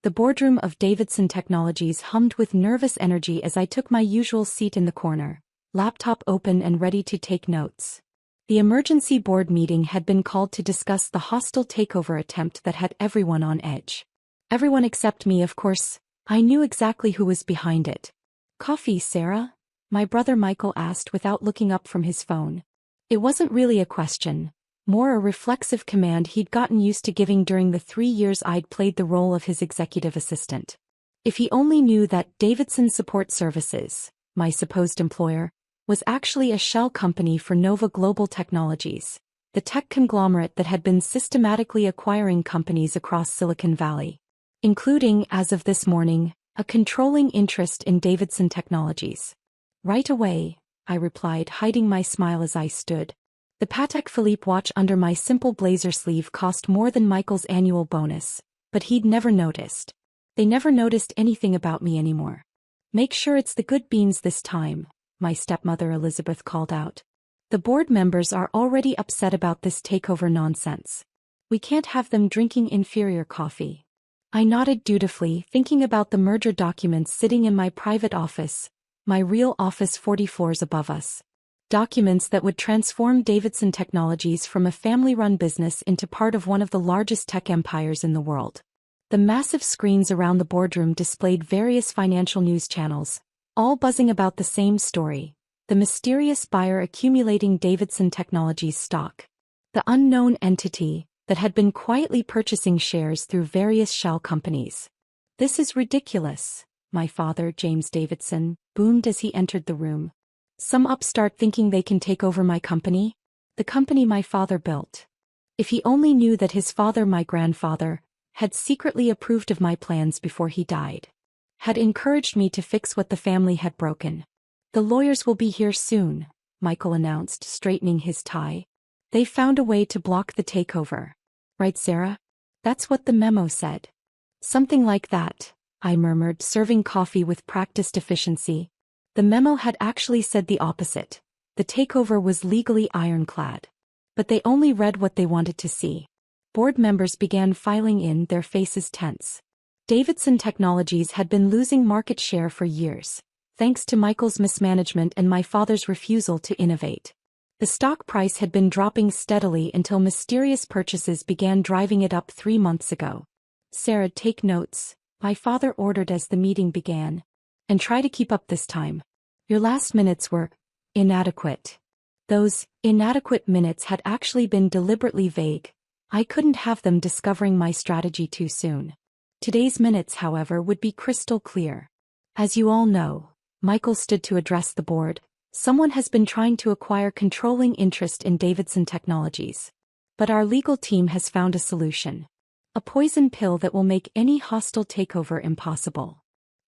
The boardroom of Davidson Technologies hummed with nervous energy as I took my usual seat in the corner, laptop open and ready to take notes. The emergency board meeting had been called to discuss the hostile takeover attempt that had everyone on edge. Everyone except me, of course. I knew exactly who was behind it. "Coffee, Sarah?" my brother Michael asked without looking up from his phone. It wasn't really a question, more a reflexive command he'd gotten used to giving during the 3 years I'd played the role of his executive assistant. If he only knew that Davidson Support Services, my supposed employer, was actually a shell company for Nova Global Technologies, the tech conglomerate that had been systematically acquiring companies across Silicon Valley, including, as of this morning, a controlling interest in Davidson Technologies. "Right away," I replied, hiding my smile as I stood. The Patek Philippe watch under my simple blazer sleeve cost more than Michael's annual bonus, but he'd never noticed. They never noticed anything about me anymore. "Make sure it's the good beans this time," my stepmother Elizabeth called out. "The board members are already upset about this takeover nonsense. We can't have them drinking inferior coffee." I nodded dutifully, thinking about the merger documents sitting in my private office, my real office 40 floors above us. Documents that would transform Davidson Technologies from a family-run business into part of one of the largest tech empires in the world. The massive screens around the boardroom displayed various financial news channels, all buzzing about the same story: the mysterious buyer accumulating Davidson Technologies stock. The unknown entity that had been quietly purchasing shares through various shell companies. "This is ridiculous," my father, James Davidson, boomed as he entered the room. "Some upstart thinking they can take over my company? The company my father built. If he only knew that his father, my grandfather, had secretly approved of my plans before he died. Had encouraged me to fix what the family had broken." "The lawyers will be here soon," Michael announced, straightening his tie. "They found a way to block the takeover. Right, Sarah? That's what the memo said." "Something like that," I murmured, serving coffee with practiced efficiency. The memo had actually said the opposite. The takeover was legally ironclad. But they only read what they wanted to see. Board members began filing in, their faces tense. Davidson Technologies had been losing market share for years, thanks to Michael's mismanagement and my father's refusal to innovate. The stock price had been dropping steadily until mysterious purchases began driving it up 3 months ago. "Sarah, take notes," my father ordered as the meeting began. "And try to keep up this time. Your last minutes were inadequate." Those inadequate minutes had actually been deliberately vague. I couldn't have them discovering my strategy too soon. Today's minutes, however, would be crystal clear. "As you all know," Michael stood to address the board, "someone has been trying to acquire controlling interest in Davidson Technologies. But our legal team has found a solution. A poison pill that will make any hostile takeover impossible."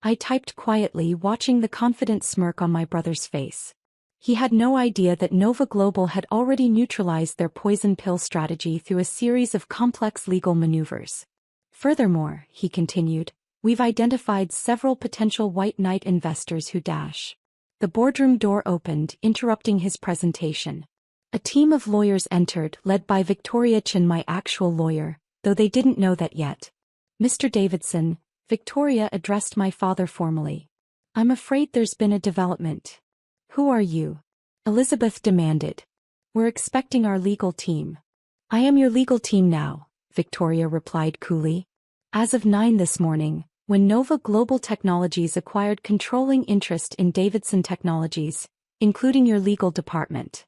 I typed quietly, watching the confident smirk on my brother's face. He had no idea that Nova Global had already neutralized their poison pill strategy through a series of complex legal maneuvers. "Furthermore," he continued, "we've identified several potential white knight investors who dash." The boardroom door opened, interrupting his presentation. A team of lawyers entered, led by Victoria Chin, my actual lawyer, though they didn't know that yet. "Mr. Davidson," Victoria addressed my father formally. "I'm afraid there's been a development." "Who are you?" Elizabeth demanded. "We're expecting our legal team." "I am your legal team now," Victoria replied coolly. "As of 9 this morning, when Nova Global Technologies acquired controlling interest in Davidson Technologies, including your legal department."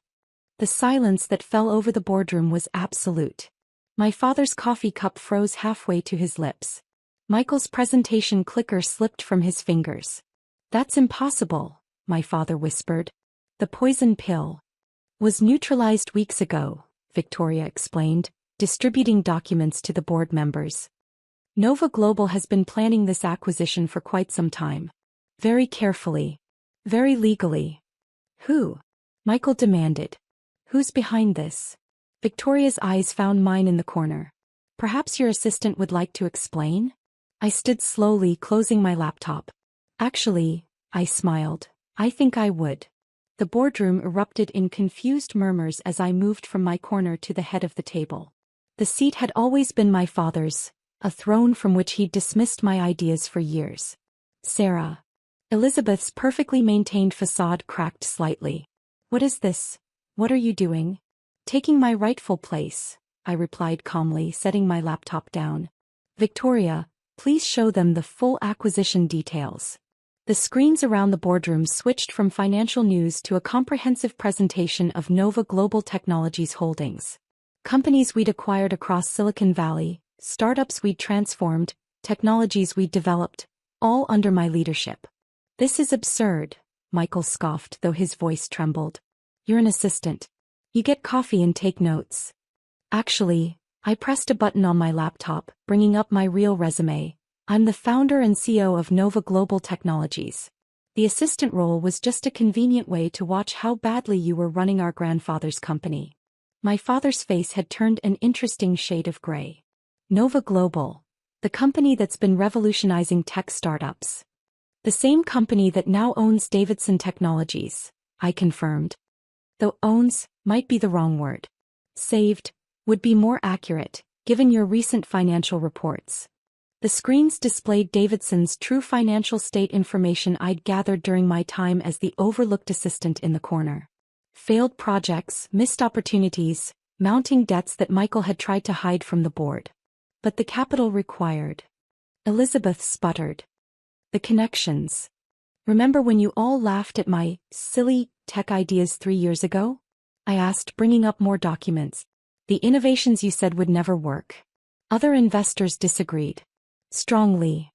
The silence that fell over the boardroom was absolute. My father's coffee cup froze halfway to his lips. Michael's presentation clicker slipped from his fingers. "That's impossible," my father whispered. "The poison pill was neutralized weeks ago," Victoria explained, distributing documents to the board members. "Nova Global has been planning this acquisition for quite some time. Very carefully. Very legally." "Who?" Michael demanded. "Who's behind this?" Victoria's eyes found mine in the corner. "Perhaps your assistant would like to explain?" I stood slowly, closing my laptop. "Actually," I smiled, "I think I would." The boardroom erupted in confused murmurs as I moved from my corner to the head of the table. The seat had always been my father's, a throne from which he'd dismissed my ideas for years. Sarah. Elizabeth's perfectly maintained facade cracked slightly. What is this? What are you doing? Taking my rightful place, I replied calmly, setting my laptop down. Victoria, please show them the full acquisition details. The screens around the boardroom switched from financial news to a comprehensive presentation of Nova Global Technologies holdings. Companies we'd acquired across Silicon Valley, startups we'd transformed, technologies we'd developed, all under my leadership. This is absurd, Michael scoffed, though his voice trembled. You're an assistant. You get coffee and take notes. Actually, I pressed a button on my laptop, bringing up my real resume. I'm the founder and CEO of Nova Global Technologies. The assistant role was just a convenient way to watch how badly you were running our grandfather's company. My father's face had turned an interesting shade of gray. Nova Global, the company that's been revolutionizing tech startups. The same company that now owns Davidson Technologies, I confirmed. Though owns might be the wrong word. Saved would be more accurate, given your recent financial reports. The screens displayed Davidson's true financial state information I'd gathered during my time as the overlooked assistant in the corner. Failed projects, missed opportunities, mounting debts that Michael had tried to hide from the board. But the capital required. Elizabeth sputtered. The connections. Remember when you all laughed at my silly tech ideas 3 years ago? I asked, bringing up more documents. The innovations you said would never work. Other investors disagreed. Strongly.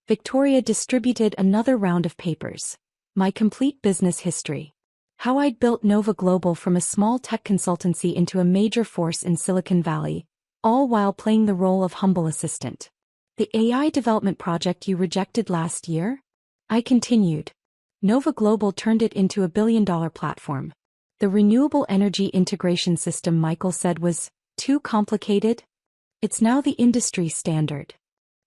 Victoria distributed another round of papers. My complete business history. How I'd built Nova Global from a small tech consultancy into a major force in Silicon Valley, all while playing the role of humble assistant. The AI development project you rejected last year? I continued. Nova Global turned it into a billion-dollar platform. The renewable energy integration system Michael said was too complicated. It's now the industry standard.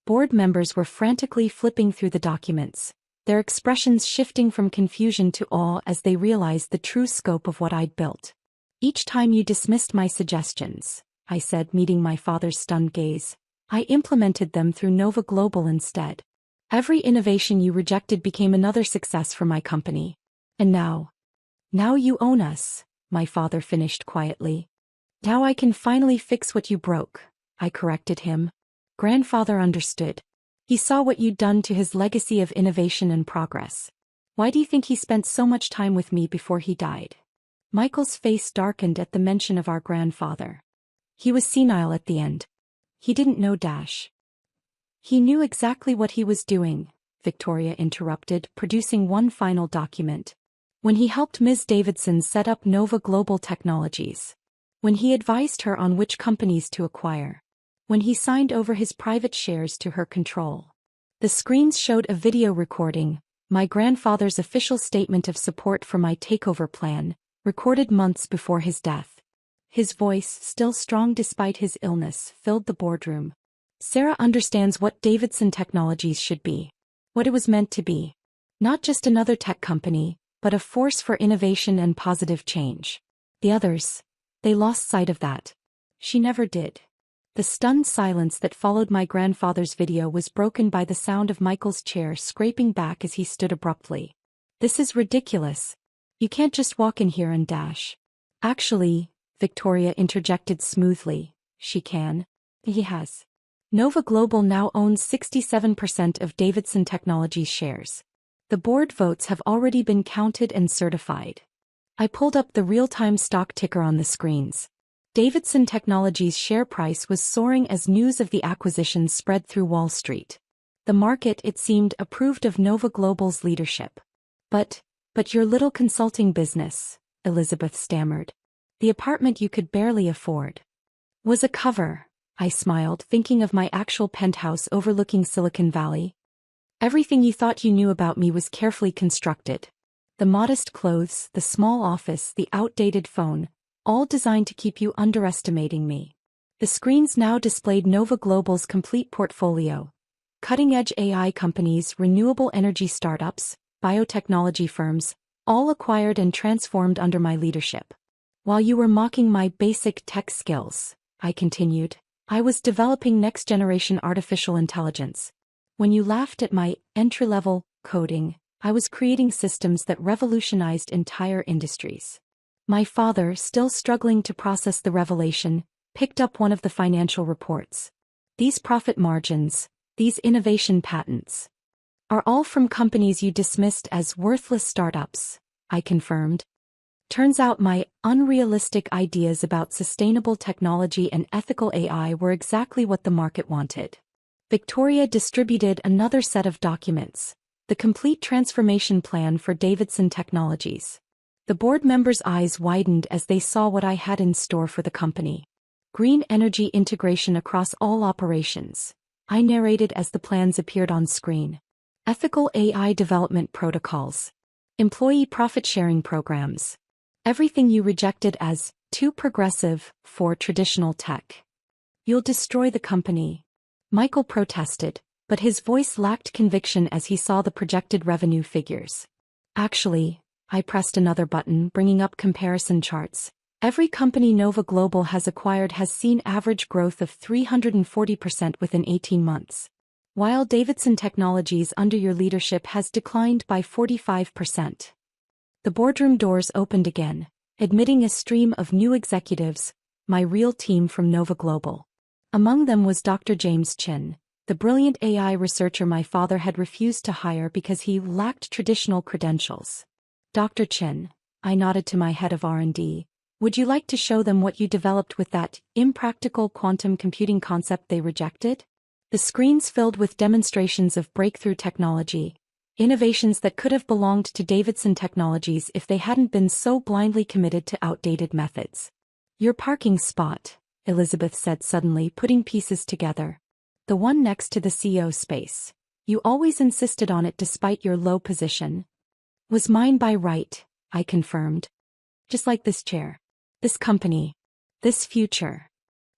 Board members were frantically flipping through the documents, their expressions shifting from confusion to awe as they realized the true scope of what I'd built. Each time you dismissed my suggestions, I said, meeting my father's stunned gaze, I implemented them through Nova Global instead. Every innovation you rejected became another success for my company. And now you own us, my father finished quietly. Now I can finally fix what you broke, I corrected him. Grandfather understood. He saw what you'd done to his legacy of innovation and progress. Why do you think he spent so much time with me before he died? Michael's face darkened at the mention of our grandfather. He was senile at the end. He didn't know Dash. He knew exactly what he was doing, Victoria interrupted, producing one final document. When he helped Ms. Davidson set up Nova Global Technologies. When he advised her on which companies to acquire. When he signed over his private shares to her control. The screens showed a video recording, my grandfather's official statement of support for my takeover plan, recorded months before his death. His voice, still strong despite his illness, filled the boardroom. Sarah understands what Davidson Technologies should be. What it was meant to be. Not just another tech company, but a force for innovation and positive change. The others, they lost sight of that. She never did. The stunned silence that followed my grandfather's video was broken by the sound of Michael's chair scraping back as he stood abruptly. This is ridiculous. You can't just walk in here and dash. Actually, Victoria interjected smoothly, she can. He has. Nova Global now owns 67% of Davidson Technologies shares. The board votes have already been counted and certified. I pulled up the real-time stock ticker on the screens. Davidson Technologies' share price was soaring as news of the acquisition spread through Wall Street. The market, it seemed, approved of Nova Global's leadership. But your little consulting business, Elizabeth stammered. The apartment you could barely afford. Was a cover, I smiled, thinking of my actual penthouse overlooking Silicon Valley. Everything you thought you knew about me was carefully constructed. The modest clothes, the small office, the outdated phone, all designed to keep you underestimating me. The screens now displayed Nova Global's complete portfolio. Cutting-edge AI companies, renewable energy startups, biotechnology firms, all acquired and transformed under my leadership. While you were mocking my basic tech skills, I continued, I was developing next-generation artificial intelligence. When you laughed at my entry-level coding, I was creating systems that revolutionized entire industries. My father, still struggling to process the revelation, picked up one of the financial reports. These profit margins, these innovation patents, are all from companies you dismissed as worthless startups, I confirmed. Turns out my unrealistic ideas about sustainable technology and ethical AI were exactly what the market wanted. Victoria distributed another set of documents, the complete transformation plan for Davidson Technologies. The board members' eyes widened as they saw what I had in store for the company. Green energy integration across all operations, I narrated as the plans appeared on screen. Ethical AI development protocols. Employee profit-sharing programs. Everything you rejected as too progressive for traditional tech. You'll destroy the company. Michael protested, but his voice lacked conviction as he saw the projected revenue figures. Actually, I pressed another button, bringing up comparison charts. Every company Nova Global has acquired has seen average growth of 340% within 18 months. While Davidson Technologies under your leadership has declined by 45%. The boardroom doors opened again, admitting a stream of new executives, my real team from Nova Global. Among them was Dr. James Chin, the brilliant AI researcher my father had refused to hire because he lacked traditional credentials. Dr. Chin, I nodded to my head of R&D, would you like to show them what you developed with that impractical quantum computing concept they rejected? The screens filled with demonstrations of breakthrough technology, innovations that could have belonged to Davidson Technologies if they hadn't been so blindly committed to outdated methods. Your parking spot, Elizabeth said suddenly, putting pieces together. The one next to the CEO space. You always insisted on it despite your low position. Was mine by right, I confirmed. Just like this chair. This company. This future.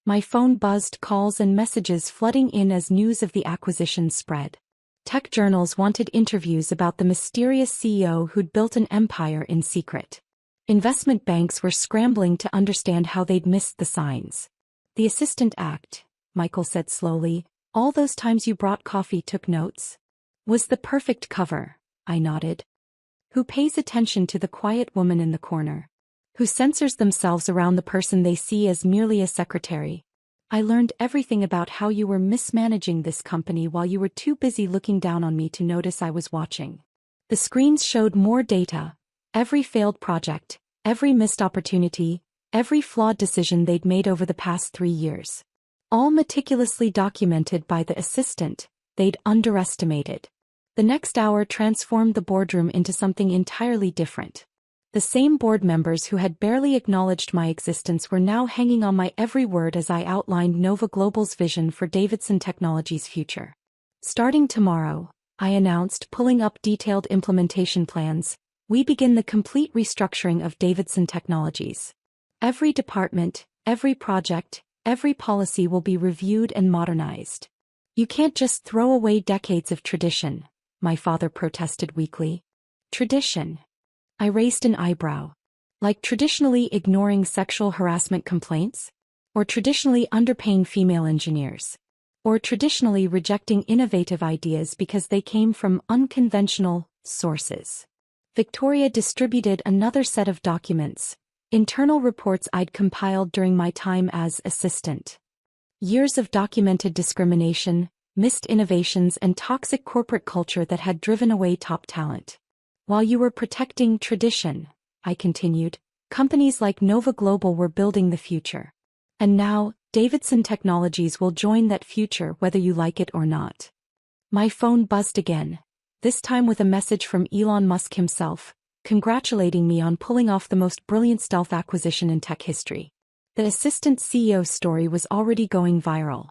My phone buzzed, calls and messages flooding in as news of the acquisition spread. Tech journals wanted interviews about the mysterious CEO who'd built an empire in secret. Investment banks were scrambling to understand how they'd missed the signs. The assistant act, Michael said slowly, all those times you brought coffee, took notes, was the perfect cover, I nodded. Who pays attention to the quiet woman in the corner? Who censors themselves around the person they see as merely a secretary? I learned everything about how you were mismanaging this company while you were too busy looking down on me to notice I was watching. The screens showed more data, every failed project, every missed opportunity, every flawed decision they'd made over the past 3 years. All meticulously documented by the assistant they'd underestimated. The next hour transformed the boardroom into something entirely different. The same board members who had barely acknowledged my existence were now hanging on my every word as I outlined Nova Global's vision for Davidson Technologies' future. Starting tomorrow, I announced, pulling up detailed implementation plans, we begin the complete restructuring of Davidson Technologies. Every department, every project, every policy will be reviewed and modernized. You can't just throw away decades of tradition, my father protested weakly. Tradition. I raised an eyebrow. Like traditionally ignoring sexual harassment complaints? Or traditionally underpaying female engineers? Or traditionally rejecting innovative ideas because they came from unconventional sources? Victoria distributed another set of documents, internal reports I'd compiled during my time as assistant. Years of documented discrimination, missed innovations and toxic corporate culture that had driven away top talent. While you were protecting tradition, I continued, companies like Nova Global were building the future. And now, Davidson Technologies will join that future whether you like it or not. My phone buzzed again, this time with a message from Elon Musk himself, congratulating me on pulling off the most brilliant stealth acquisition in tech history. The assistant CEO story was already going viral.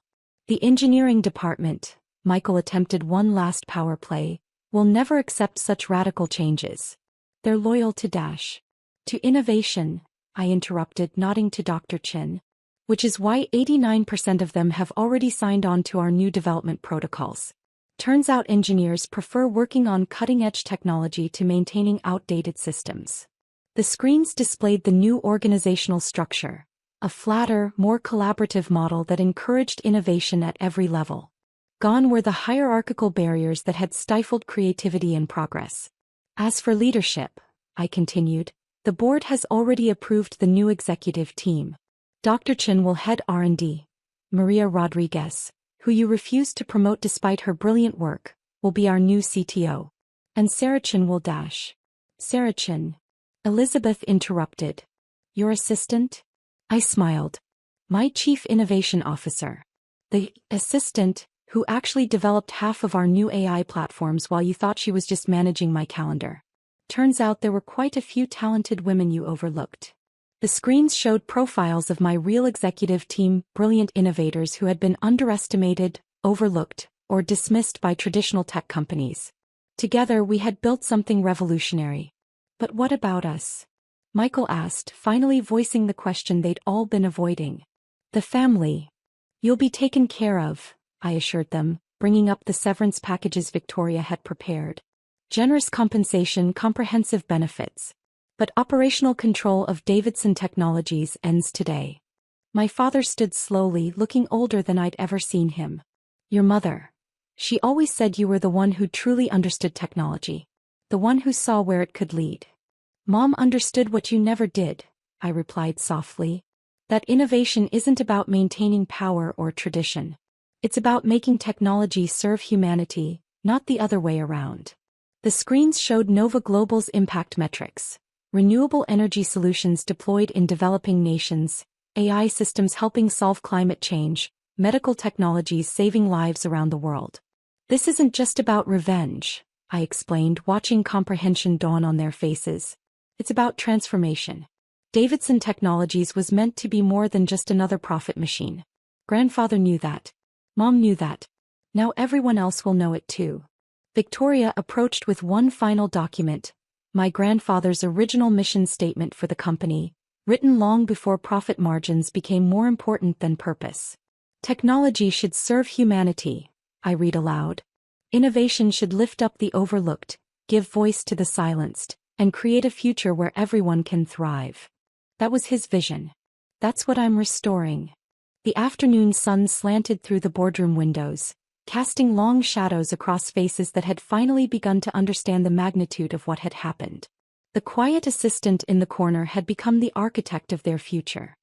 The engineering department, Michael attempted one last power play, will never accept such radical changes. They're loyal to Dash. To innovation, I interrupted, nodding to Dr. Chin. Which is why 89% of them have already signed on to our new development protocols. Turns out engineers prefer working on cutting-edge technology to maintaining outdated systems. The screens displayed the new organizational structure, A flatter, more collaborative model that encouraged innovation at every level. Gone were the hierarchical barriers that had stifled creativity and progress. As for leadership, I continued, the board has already approved the new executive team. Dr. Chen will head R&D. Maria Rodriguez, who you refused to promote despite her brilliant work, will be our new CTO. And Sarah Chen will dash. Sarah Chen. Elizabeth interrupted. Your assistant? I smiled. My chief innovation officer. The assistant, who actually developed half of our new AI platforms while you thought she was just managing my calendar. Turns out there were quite a few talented women you overlooked. The screens showed profiles of my real executive team, brilliant innovators who had been underestimated, overlooked, or dismissed by traditional tech companies. Together we had built something revolutionary. But what about us? Michael asked, finally voicing the question they'd all been avoiding. The family. You'll be taken care of, I assured them, bringing up the severance packages Victoria had prepared. Generous compensation, comprehensive benefits. But operational control of Davidson Technologies ends today. My father stood slowly, looking older than I'd ever seen him. Your mother. She always said you were the one who truly understood technology. The one who saw where it could lead. Mom understood what you never did, I replied softly. That innovation isn't about maintaining power or tradition. It's about making technology serve humanity, not the other way around. The screens showed Nova Global's impact metrics. Renewable energy solutions deployed in developing nations, AI systems helping solve climate change, medical technologies saving lives around the world. This isn't just about revenge, I explained, watching comprehension dawn on their faces. It's about transformation. Davidson Technologies was meant to be more than just another profit machine. Grandfather knew that. Mom knew that. Now everyone else will know it too. Victoria approached with one final document. My grandfather's original mission statement for the company, written long before profit margins became more important than purpose. Technology should serve humanity, I read aloud. Innovation should lift up the overlooked, give voice to the silenced, and create a future where everyone can thrive. That was his vision. That's what I'm restoring. The afternoon sun slanted through the boardroom windows, casting long shadows across faces that had finally begun to understand the magnitude of what had happened. The quiet assistant in the corner had become the architect of their future.